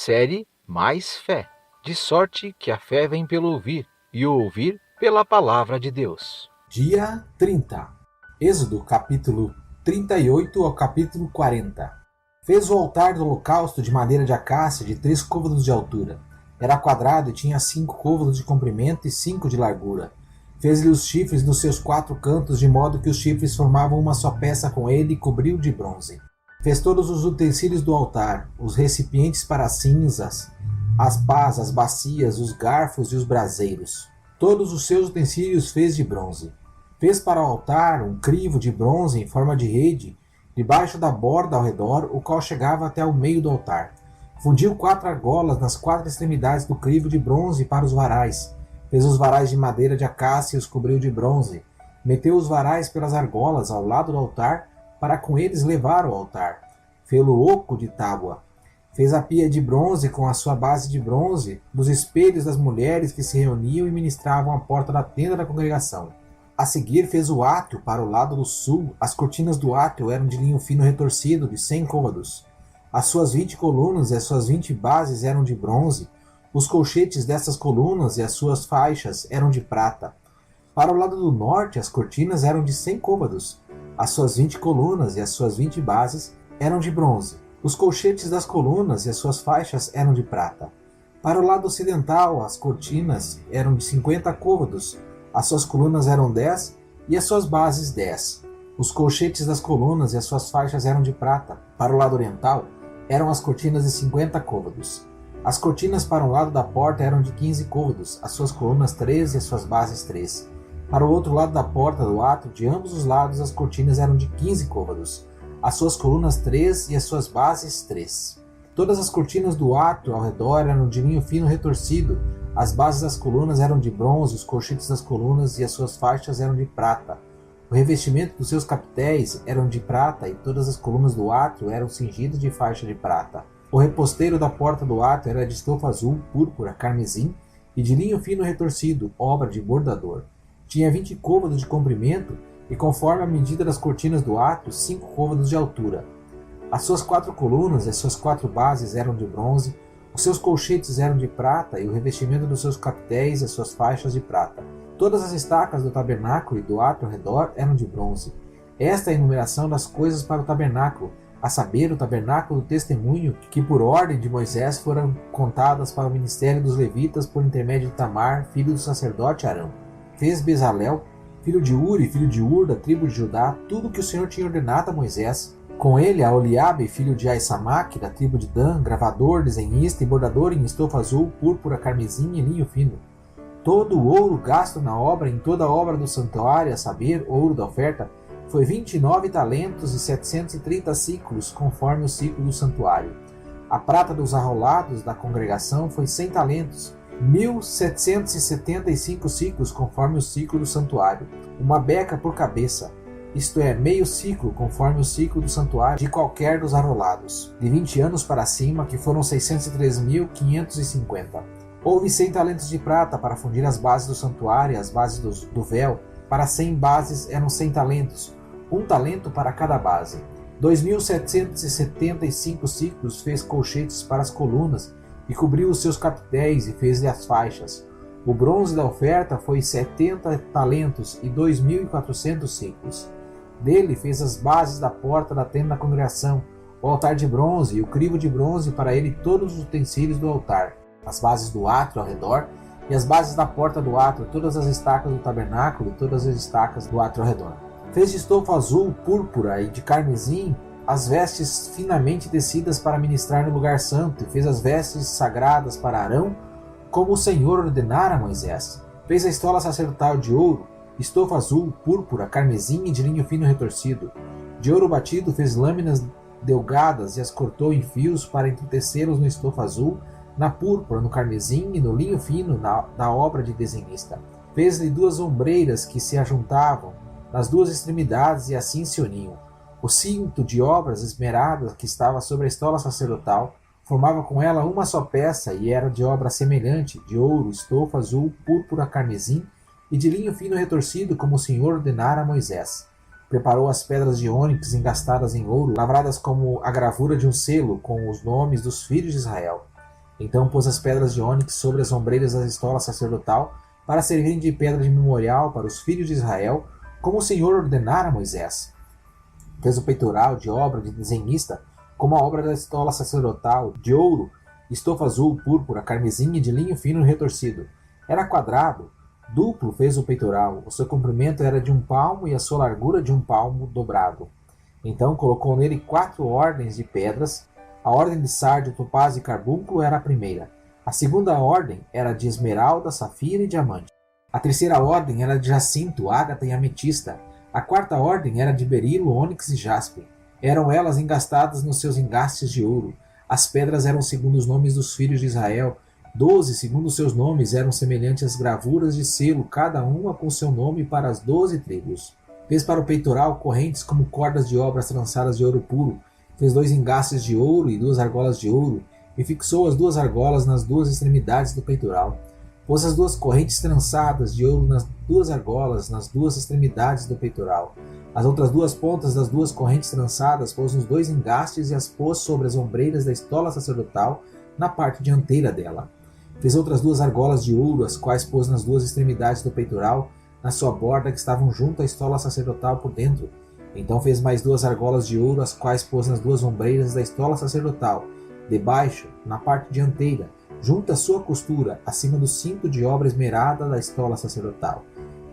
Série Mais Fé, de sorte que a fé vem pelo ouvir, e o ouvir pela palavra de Deus. Dia 30. Êxodo capítulo 38 ao capítulo 40. Fez o altar do holocausto de madeira de acácia de 3 côvados de altura. Era quadrado e tinha 5 côvados de comprimento e 5 de largura. Fez-lhe os chifres nos seus 4 cantos, de modo que os chifres formavam uma só peça com ele, e cobriu de bronze. Fez todos os utensílios do altar, os recipientes para as cinzas, as pás, as bacias, os garfos e os braseiros. Todos os seus utensílios fez de bronze. Fez para o altar um crivo de bronze em forma de rede, debaixo da borda ao redor, o qual chegava até o meio do altar. Fundiu 4 argolas nas 4 extremidades do crivo de bronze para os varais. Fez os varais de madeira de acácia e os cobriu de bronze. Meteu os varais pelas argolas ao lado do altar, para com eles levar o altar. Fê-lo oco de tábua. Fez a pia de bronze com a sua base de bronze, dos espelhos das mulheres que se reuniam e ministravam à porta da tenda da congregação. A seguir fez o átrio para o lado do sul. As cortinas do átrio eram de linho fino retorcido, de 100 côvados. As suas 20 colunas e as suas 20 bases eram de bronze. Os colchetes dessas colunas e as suas faixas eram de prata. Para o lado do norte, as cortinas eram de 100 côvados. As suas 20 colunas e as suas 20 bases eram de bronze. Os colchetes das colunas e as suas faixas eram de prata. Para o lado ocidental, as cortinas eram de 50 côvados. As suas colunas eram 10 e as suas bases 10. Os colchetes das colunas e as suas faixas eram de prata. Para o lado oriental, eram as cortinas de 50 côvados. As cortinas para um lado da porta eram de 15 côvados, as suas colunas 3 e as suas bases 3. Para o outro lado da porta do átrio, de ambos os lados, as cortinas eram de 15 côvados, as suas colunas 3 e as suas bases 3. Todas as cortinas do átrio ao redor eram de linho fino retorcido, as bases das colunas eram de bronze, os colchetes das colunas e as suas faixas eram de prata. O revestimento dos seus capitéis eram de prata e todas as colunas do átrio eram cingidas de faixa de prata. O reposteiro da porta do átrio era de estofa azul, púrpura, carmesim e de linho fino retorcido, obra de bordador. Tinha 20 côvados de comprimento e, conforme a medida das cortinas do átrio, 5 côvados de altura. As suas 4 colunas e as suas 4 bases eram de bronze, os seus colchetes eram de prata e o revestimento dos seus capitéis e as suas faixas de prata. Todas as estacas do tabernáculo e do átrio ao redor eram de bronze. Esta é a enumeração das coisas para o tabernáculo, a saber, o tabernáculo do testemunho, que por ordem de Moisés foram contadas para o ministério dos levitas por intermédio de Tamar, filho do sacerdote Arão. Fez Bezalel, filho de Uri, filho de Ur, da tribo de Judá, tudo o que o Senhor tinha ordenado a Moisés. Com ele, a Oliabe, filho de Aissamaque, da tribo de Dan, gravador, desenhista e bordador em estofa azul, púrpura, carmesim e linho fino. Todo o ouro gasto na obra, em toda a obra do santuário, a saber, ouro da oferta, foi 29 talentos e 730 ciclos, conforme o ciclo do santuário. A prata dos arrolados da congregação foi 100 talentos, 1.775 ciclos, conforme o ciclo do santuário. Uma beca por cabeça, isto é, meio ciclo, conforme o ciclo do santuário de qualquer dos arrolados. De 20 anos para cima, que foram 603.550. Houve 100 talentos de prata para fundir as bases do santuário e as bases do véu. Para 100 bases eram 100 talentos, 1 talento para cada base. 2.775 ciclos fez colchetes para as colunas e cobriu os seus capitéis e fez-lhe as faixas. O bronze da oferta foi 70 talentos e 2.400 ciclos. Dele fez as bases da porta da tenda da congregação, o altar de bronze e o crivo de bronze para ele todos os utensílios do altar, as bases do átrio ao redor e as bases da porta do átrio, todas as estacas do tabernáculo e todas as estacas do átrio ao redor. Fez de estofa azul, púrpura e de carmesim as vestes finamente tecidas para ministrar no lugar santo, e fez as vestes sagradas para Arão, como o Senhor ordenara a Moisés. Fez a estola sacerdotal de ouro, estofa azul, púrpura, carmesim e de linho fino retorcido. De ouro batido fez lâminas delgadas e as cortou em fios para entretecê-los no estofa azul, na púrpura, no carmesim e no linho fino da obra de desenhista. Fez-lhe 2 ombreiras que se ajuntavam nas 2 extremidades e assim se uniam. O cinto de obras esmeradas que estava sobre a estola sacerdotal formava com ela uma só peça e era de obra semelhante, de ouro, estofa azul, púrpura, carmesim e de linho fino retorcido, como o Senhor ordenara a Moisés. Preparou as pedras de ônix engastadas em ouro, lavradas como a gravura de um selo, com os nomes dos filhos de Israel. Então pôs as pedras de ônix sobre as ombreiras da estola sacerdotal, para servirem de pedra de memorial para os filhos de Israel, como o Senhor ordenara a Moisés. Fez o peitoral de obra de desenhista, como a obra da estola sacerdotal, de ouro, estofa azul, púrpura, carmesim e de linho fino retorcido. Era quadrado, duplo fez o peitoral, o seu comprimento era de 1 palmo e a sua largura de 1 palmo dobrado. Então colocou nele 4 ordens de pedras. A ordem de sárdio, topázio e carbúnculo era a primeira. A segunda ordem era de esmeralda, safira e diamante. A terceira ordem era de jacinto, ágata e ametista. A quarta ordem era de berilo, ônix e jaspe. Eram elas engastadas nos seus engastes de ouro. As pedras eram segundo os nomes dos filhos de Israel. 12, segundo os seus nomes, eram semelhantes às gravuras de selo, cada uma com seu nome para as 12 tribos. Fez para o peitoral correntes como cordas de obras trançadas de ouro puro. Fez 2 engastes de ouro e 2 argolas de ouro, e fixou as 2 argolas nas 2 extremidades do peitoral. Pôs as 2 correntes trançadas de ouro nas 2 argolas, nas 2 extremidades do peitoral. As outras 2 pontas das 2 correntes trançadas pôs nos 2 engastes e as pôs sobre as ombreiras da estola sacerdotal, na parte dianteira dela. Fez outras 2 argolas de ouro, as quais pôs nas 2 extremidades do peitoral, na sua borda que estavam junto à estola sacerdotal por dentro. Então fez mais 2 argolas de ouro, as quais pôs nas 2 ombreiras da estola sacerdotal, debaixo, na parte dianteira, junto à sua costura, acima do cinto de obra esmerada da estola sacerdotal.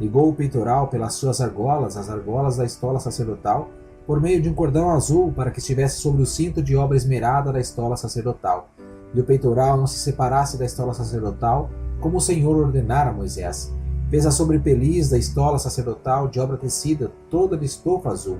Ligou o peitoral pelas suas argolas, as argolas da estola sacerdotal, por meio de um cordão azul, para que estivesse sobre o cinto de obra esmerada da estola sacerdotal. E o peitoral não se separasse da estola sacerdotal, como o Senhor ordenara a Moisés. Fez a sobrepeliz da estola sacerdotal de obra tecida, toda de estofa azul,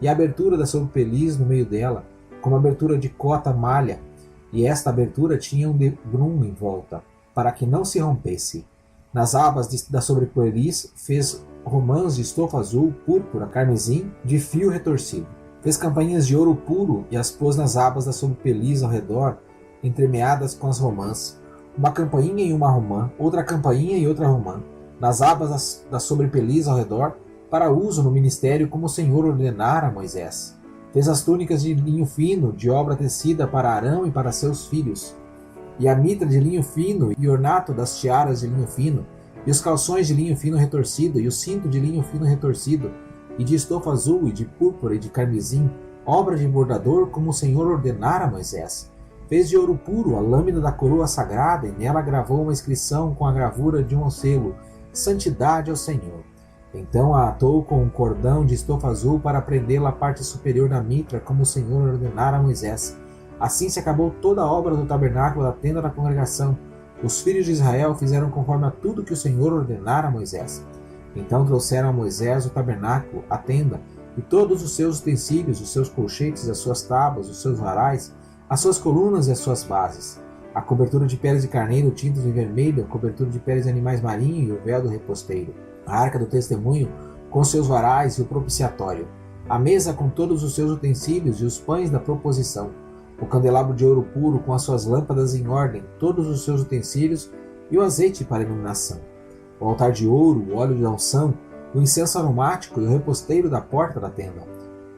e a abertura da sobrepeliz no meio dela, como abertura de cota malha, e esta abertura tinha um debrum em volta, para que não se rompesse. Nas abas da sobrepeliz fez romãs de estofa azul, púrpura, carmesim, de fio retorcido. Fez campainhas de ouro puro e as pôs nas abas da sobrepeliz ao redor, entremeadas com as romãs. Uma campainha e uma romã, outra campainha e outra romã, nas abas da sobrepeliz ao redor, para uso no ministério como o Senhor ordenara a Moisés. Fez as túnicas de linho fino, de obra tecida para Arão e para seus filhos, e a mitra de linho fino e ornato das tiaras de linho fino, e os calções de linho fino retorcido, e o cinto de linho fino retorcido, e de estofa azul, e de púrpura, e de carmesim, obra de bordador como o Senhor ordenara a Moisés. Fez de ouro puro a lâmina da coroa sagrada, e nela gravou uma inscrição com a gravura de um selo, Santidade ao Senhor. Então a atou com um cordão de estofa azul para prendê-la à parte superior da mitra, como o Senhor ordenara a Moisés. Assim se acabou toda a obra do tabernáculo da tenda da congregação. Os filhos de Israel fizeram conforme a tudo que o Senhor ordenara a Moisés. Então trouxeram a Moisés o tabernáculo, a tenda, e todos os seus utensílios, os seus colchetes, as suas tábuas, os seus varais, as suas colunas e as suas bases, a cobertura de peles de carneiro tintas em vermelho, a cobertura de peles de animais marinhos e o véu do reposteiro, a arca do testemunho com seus varais e o propiciatório, a mesa com todos os seus utensílios e os pães da proposição, o candelabro de ouro puro com as suas lâmpadas em ordem, todos os seus utensílios e o azeite para iluminação, o altar de ouro, o óleo de unção, o incenso aromático e o reposteiro da porta da tenda,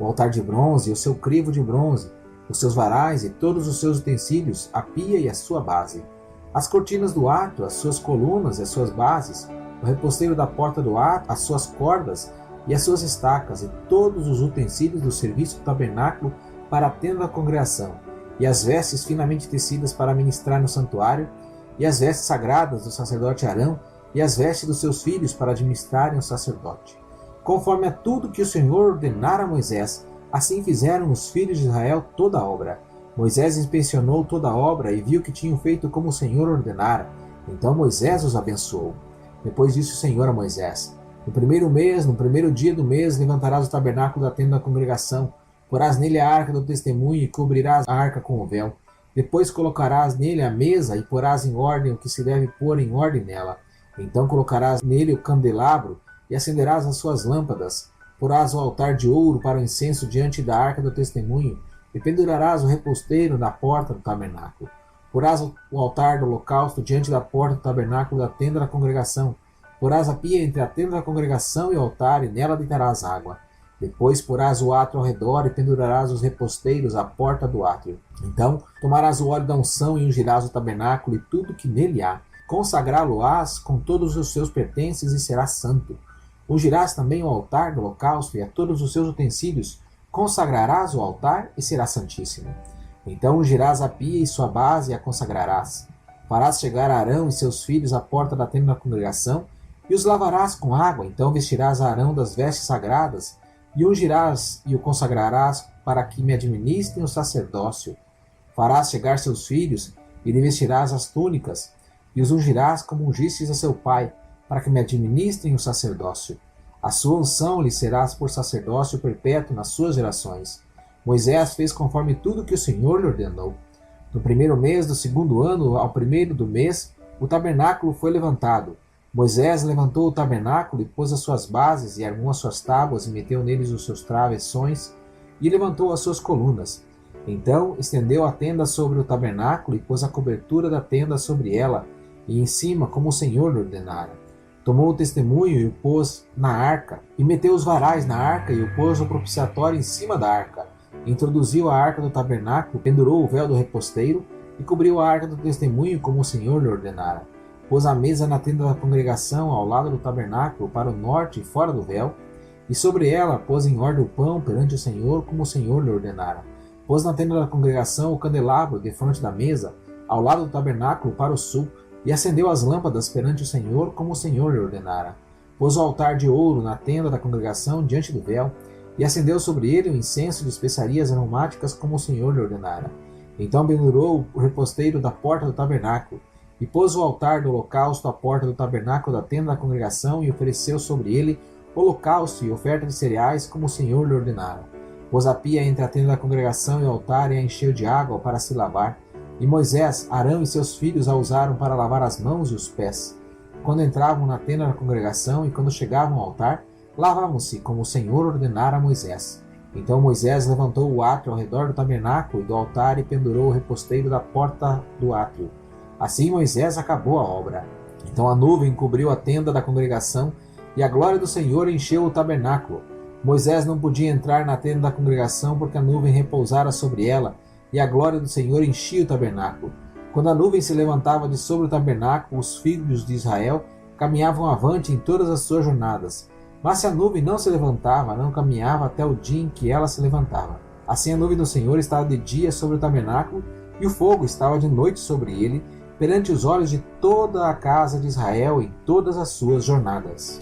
o altar de bronze e o seu crivo de bronze, os seus varais e todos os seus utensílios, a pia e a sua base, as cortinas do ato, as suas colunas e as suas bases, o reposteiro da porta do ato, as suas cordas e as suas estacas, e todos os utensílios do serviço do tabernáculo para a tenda da congregação, e as vestes finamente tecidas para ministrar no santuário, e as vestes sagradas do sacerdote Arão, e as vestes dos seus filhos para administrarem o sacerdote. Conforme a tudo que o Senhor ordenara a Moisés, assim fizeram os filhos de Israel toda a obra. Moisés inspecionou toda a obra e viu que tinham feito como o Senhor ordenara. Então Moisés os abençoou. Depois disse o Senhor a Moisés: No primeiro mês, no primeiro dia do mês, levantarás o tabernáculo da tenda da congregação, porás nele a arca do testemunho e cobrirás a arca com o véu. Depois colocarás nele a mesa e porás em ordem o que se deve pôr em ordem nela. Então colocarás nele o candelabro e acenderás as suas lâmpadas. Porás o altar de ouro para o incenso diante da arca do testemunho, e pendurarás o reposteiro na porta do tabernáculo. Porás o altar do holocausto diante da porta do tabernáculo da tenda da congregação. Porás a pia entre a tenda da congregação e o altar, e nela deitarás água. Depois porás o átrio ao redor e pendurarás os reposteiros à porta do átrio. Então tomarás o óleo da unção e ungirás o tabernáculo e tudo que nele há. Consagrá-lo-ás com todos os seus pertences e será santo. Ungirás também o altar do holocausto e a todos os seus utensílios. Consagrarás o altar e será santíssimo. Então ungirás a pia e sua base e a consagrarás. Farás chegar Arão e seus filhos à porta da tenda da congregação e os lavarás com água. Então vestirás Arão das vestes sagradas e ungirás e o consagrarás para que me administrem o sacerdócio. Farás chegar seus filhos e lhe vestirás as túnicas e os ungirás como ungistes a seu pai, para que me administrem o sacerdócio. A sua unção lhe serás por sacerdócio perpétuo nas suas gerações. Moisés fez conforme tudo que o Senhor lhe ordenou. No primeiro mês do segundo ano, ao primeiro do mês, o tabernáculo foi levantado. Moisés levantou o tabernáculo e pôs as suas bases e armou as suas tábuas e meteu neles os seus travessões e levantou as suas colunas. Então estendeu a tenda sobre o tabernáculo e pôs a cobertura da tenda sobre ela e em cima, como o Senhor lhe ordenara. Tomou o testemunho e o pôs na arca e meteu os varais na arca e o pôs no propiciatório em cima da arca. Introduziu a arca do tabernáculo, pendurou o véu do reposteiro e cobriu a arca do testemunho como o Senhor lhe ordenara. Pôs a mesa na tenda da congregação ao lado do tabernáculo para o norte e fora do véu, e sobre ela pôs em ordem o pão perante o Senhor como o Senhor lhe ordenara. Pôs na tenda da congregação o candelabro defronte da mesa, ao lado do tabernáculo para o sul, e acendeu as lâmpadas perante o Senhor como o Senhor lhe ordenara. Pôs o altar de ouro na tenda da congregação diante do véu, e acendeu sobre ele o incenso de especiarias aromáticas como o Senhor lhe ordenara. Então pendurou o reposteiro da porta do tabernáculo, e pôs o altar do holocausto à porta do tabernáculo da tenda da congregação e ofereceu sobre ele holocausto e oferta de cereais como o Senhor lhe ordenara. Pôs a pia entre a tenda da congregação e o altar e a encheu de água para se lavar. E Moisés, Arão e seus filhos a usaram para lavar as mãos e os pés. Quando entravam na tenda da congregação e quando chegavam ao altar, lavavam-se como o Senhor ordenara a Moisés. Então Moisés levantou o átrio ao redor do tabernáculo e do altar e pendurou o reposteiro da porta do átrio. Assim Moisés acabou a obra. Então a nuvem cobriu a tenda da congregação e a glória do Senhor encheu o tabernáculo. Moisés não podia entrar na tenda da congregação porque a nuvem repousara sobre ela e a glória do Senhor enchia o tabernáculo. Quando a nuvem se levantava de sobre o tabernáculo, os filhos de Israel caminhavam avante em todas as suas jornadas. Mas se a nuvem não se levantava, não caminhava até o dia em que ela se levantava. Assim a nuvem do Senhor estava de dia sobre o tabernáculo e o fogo estava de noite sobre ele, perante os olhos de toda a casa de Israel em todas as suas jornadas.